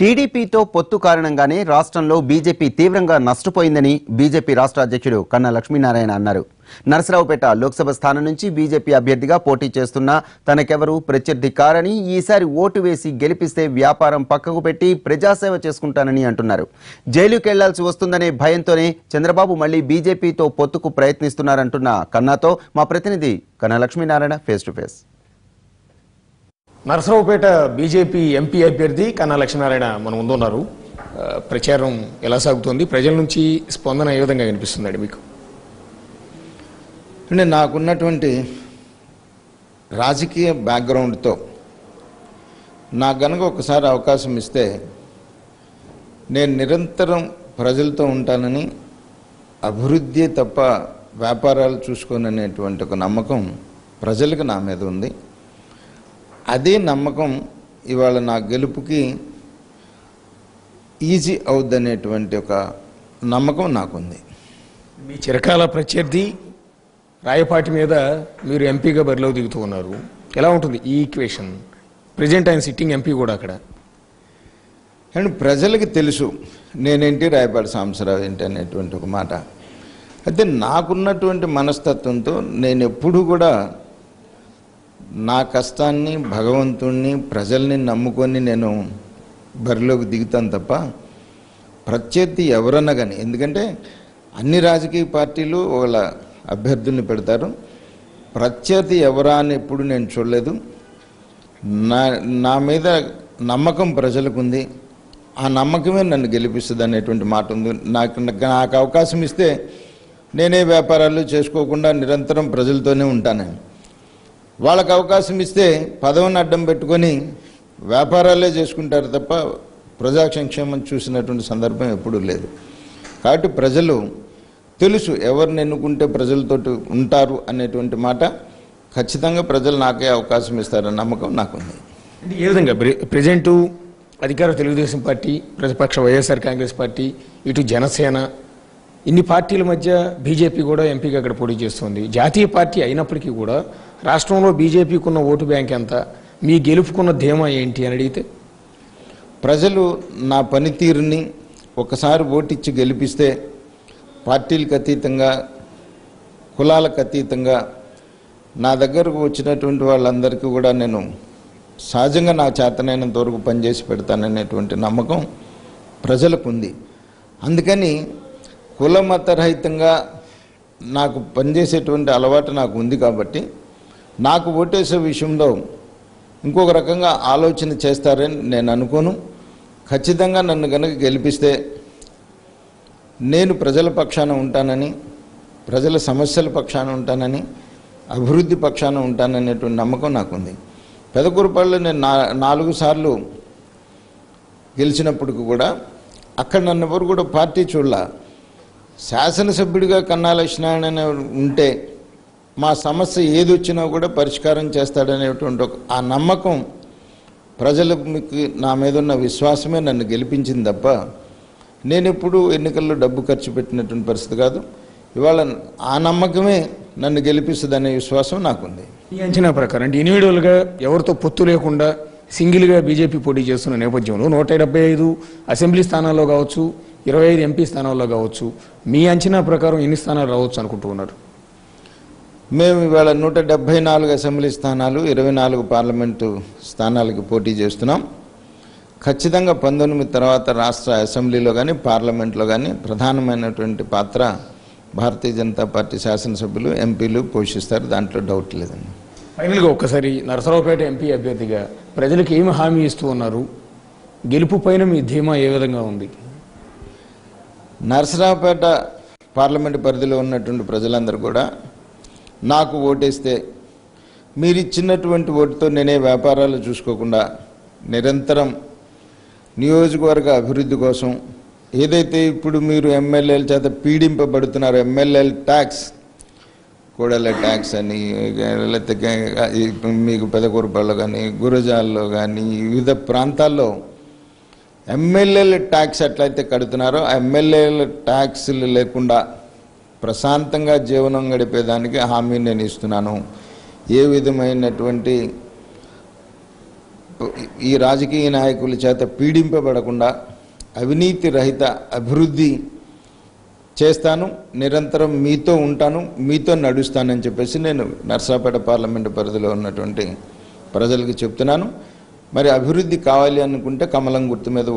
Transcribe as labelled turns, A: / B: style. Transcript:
A: టీడీపీతో పొత్తు కారణంగానే రాష్ట్రంలో బీజేపీ తీవ్రంగా నష్టపోయిందని బీజేపీ రాష్ట్ర అధ్యక్షుడు కన్నా లక్ష్మీనారాయణ అన్నారు. నరసరావుపేట లోక్సభ స్థానం నుంచి బీజేపీ అభ్యర్థిగా పోటీ చేస్తున్నా తనకెవరూ ప్రత్యర్థి కారని, ఈసారి ఓటు వేసి గెలిపిస్తే వ్యాపారం పక్కకు పెట్టి ప్రజాసేవ చేసుకుంటానని అంటున్నారు. జైలుకి వెళ్లాల్సి వస్తుందనే భయంతోనే చంద్రబాబు మళ్లీ బీజేపీతో పొత్తుకు ప్రయత్నిస్తున్నారంటున్న కన్నాతో మా ప్రతినిధి కన్నా Lakshminarayana face to face.
B: Narasaraopet BJP MP అభ్యర్థి కన్నా లక్ష్మీనారాయణ మన ముందు ఉన్నారు. ప్రచారం ఎలా సాగుతోంది? ప్రజల నుంచి స్పందన ఏ విధంగా కనిపిస్తుందండి మీకు?
C: అంటే నాకున్నటువంటి రాజకీయ బ్యాక్గ్రౌండ్తో నాకు గనక ఒకసారి అవకాశం ఇస్తే నేను నిరంతరం ప్రజలతో ఉంటానని, అభివృద్ధి తప్ప వ్యాపారాలు చూసుకోననేటువంటి ఒక నమ్మకం ప్రజలకు నా మీద ఉంది. అదే నమ్మకం ఇవాళ నా గెలుపుకి ఈజీ అవుద్దనేటువంటి ఒక నమ్మకం నాకుంది.
B: మీ చిరకాల ప్రత్యర్థి రాయపాటి మీద మీరు ఎంపీగా బరిలో దిగుతూ ఉన్నారు. ఎలా ఉంటుంది ఈ ఈక్వేషన్? ప్రజెంట్ ఆయన సిట్టింగ్ ఎంపీ కూడా అక్కడ.
C: అండ్ ప్రజలకి తెలుసు నేనేంటి, రాయపాటి సాంబశివరావు ఏంటి అనేటువంటి ఒక మాట. అయితే నాకున్నటువంటి మనస్తత్వంతో నేను ఎప్పుడూ కూడా నా కష్టాన్ని, భగవంతుణ్ణి, ప్రజల్ని నమ్ముకొని నేను బరిలోకి దిగుతాను తప్ప ప్రత్యర్థి ఎవరన్నా కానీ, ఎందుకంటే అన్ని రాజకీయ పార్టీలు వాళ్ళ అభ్యర్థుల్ని పెడతారు. ప్రత్యర్థి ఎవరా అని ఎప్పుడు నేను చూడలేదు. నా మీద నమ్మకం ప్రజలకు ఉంది. ఆ నమ్మకమే నన్ను గెలిపిస్తుంది అనేటువంటి మాట ఉంది. నాకు అవకాశం ఇస్తే నేనే వ్యాపారాలు చేసుకోకుండా నిరంతరం ప్రజలతోనే ఉంటాను. వాళ్ళకు అవకాశం ఇస్తే పదవిని అడ్డం పెట్టుకొని వ్యాపారాలే చేసుకుంటారు తప్ప ప్రజా సంక్షేమం చూసినటువంటి సందర్భం ఎప్పుడూ లేదు. కాబట్టి ప్రజలు తెలుసు ఎవరిని ఎన్నుకుంటే ప్రజలతో ఉంటారు అనేటువంటి మాట. ఖచ్చితంగా ప్రజలు నాకే అవకాశం ఇస్తారన్న నమ్మకం నాకుంది.
B: ఏ విధంగా ప్రజెంటు అధికార తెలుగుదేశం పార్టీ, ప్రతిపక్ష వైఎస్ఆర్ కాంగ్రెస్ పార్టీ, ఇటు జనసేన, ఇన్ని పార్టీల మధ్య బీజేపీ కూడా ఎంపీగా అక్కడ పోటీ చేస్తుంది. జాతీయ పార్టీ అయినప్పటికీ కూడా రాష్ట్రంలో బీజేపీకి ఉన్న ఓటు బ్యాంక్ ఎంత, మీ గెలుపుకున్న ధీమా ఏంటి అని అడిగితే,
C: ప్రజలు నా పనితీరుని ఒకసారి ఓటిచ్చి గెలిపిస్తే పార్టీలకు అతీతంగా, కులాలకు అతీతంగా నా దగ్గరకు వచ్చినటువంటి వాళ్ళందరికీ కూడా నేను సహజంగా నా చేతనైనంత వరకు పనిచేసి పెడతాననేటువంటి నమ్మకం ప్రజలకు ఉంది. అందుకని కుల మతరహితంగా నాకు పనిచేసేటువంటి అలవాటు నాకు ఉంది. కాబట్టి నాకు ఓటేసే విషయంలో ఇంకొక రకంగా ఆలోచన చేస్తారని నేను అనుకోను. ఖచ్చితంగా నన్ను కనుక గెలిపిస్తే నేను ప్రజల పక్షాన ఉంటానని, ప్రజల సమస్యల పక్షాన ఉంటానని, అభివృద్ధి పక్షాన ఉంటాననేటువంటి నమ్మకం నాకుంది. పెదకూరుపాడులో నేను 4 సార్లు గెలిచినప్పటికీ కూడా అక్కడ నన్ను ఎవరు కూడా పార్టీ చూడలా. శాసనసభ్యుడిగా కన్నా లక్ష్మీనారాయణ ఉంటే మా సమస్య ఏది వచ్చినా కూడా పరిష్కారం చేస్తాడనేటువంటి ఆ నమ్మకం ప్రజలకు నా మీద ఉన్న విశ్వాసమే నన్ను గెలిపించింది తప్ప నేను ఎప్పుడు ఎన్నికల్లో డబ్బు ఖర్చు పెట్టినటువంటి పరిస్థితి కాదు. ఇవాళ ఆ నమ్మకమే నన్ను గెలిపిస్తుందనే విశ్వాసం నాకుంది.
B: ఈ అంచనా ప్రకారం అంటే ఇండివిజువల్గా ఎవరితో పొత్తు లేకుండా సింగిల్గా బీజేపీ పోటీ చేస్తున్న నేపథ్యంలో 175 అసెంబ్లీ స్థానాల్లో కావచ్చు, 25 ఎంపీ స్థానాల్లో కావచ్చు, మీ అంచనా ప్రకారం ఎన్ని స్థానాలు రావచ్చు అనుకుంటూ ఉన్నారు?
C: మేము ఇవాళ 174 అసెంబ్లీ స్థానాలు, 24 పార్లమెంటు స్థానాలకు పోటీ చేస్తున్నాం. ఖచ్చితంగా 19 తర్వాత రాష్ట్ర అసెంబ్లీలో కానీ పార్లమెంట్లో కానీ ప్రధానమైనటువంటి పాత్ర భారతీయ జనతా పార్టీ శాసనసభ్యులు, ఎంపీలు పోషిస్తారు. దాంట్లో డౌట్ లేదండి.
B: ఫైనల్గా ఒక్కసారి నరసరావుపేట ఎంపీ అభ్యర్థిగా ప్రజలకు ఏమి హామీ ఇస్తూ ఉన్నారు? గెలుపు పైన మీ ధీమా ఏ విధంగా ఉంది?
C: నరసరావుపేట పార్లమెంటు పరిధిలో ఉన్నటువంటి ప్రజలందరూ కూడా నాకు ఓటేస్తే మీరు ఇచ్చినటువంటి ఓటుతో నేనే వ్యాపారాలు చూసుకోకుండా నిరంతరం నియోజకవర్గ అభివృద్ధి కోసం ఏదైతే ఇప్పుడు మీరు ఎమ్మెల్యేల చేత పీడింపబడుతున్నారు, ఎమ్మెల్యేల ట్యాక్స్, కోడల ట్యాక్స్ అని, లేకపోతే మీకు పెదకూరుపాడులో కానీ, గురజాల్లో కానీ, వివిధ ప్రాంతాల్లో ఎమ్మెల్యేల ట్యాక్స్ ఎట్లయితే కడుతున్నారో ఆ ఎమ్మెల్యేల ట్యాక్స్లు లేకుండా ప్రశాంతంగా జీవనం గడిపేదానికి హామీ నేను ఇస్తున్నాను. ఏ విధమైనటువంటి ఈ రాజకీయ నాయకుల చేత పీడింపబడకుండా అవినీతి రహిత అభివృద్ధి చేస్తాను, నిరంతరం మీతో ఉంటాను, మీతో నడుస్తానని చెప్పేసి నేను నర్సాపేట పార్లమెంటు పరిధిలో ఉన్నటువంటి ప్రజలకు చెప్తున్నాను. మరి అభివృద్ధి కావాలి అనుకుంటే కమలం గుర్తు మీద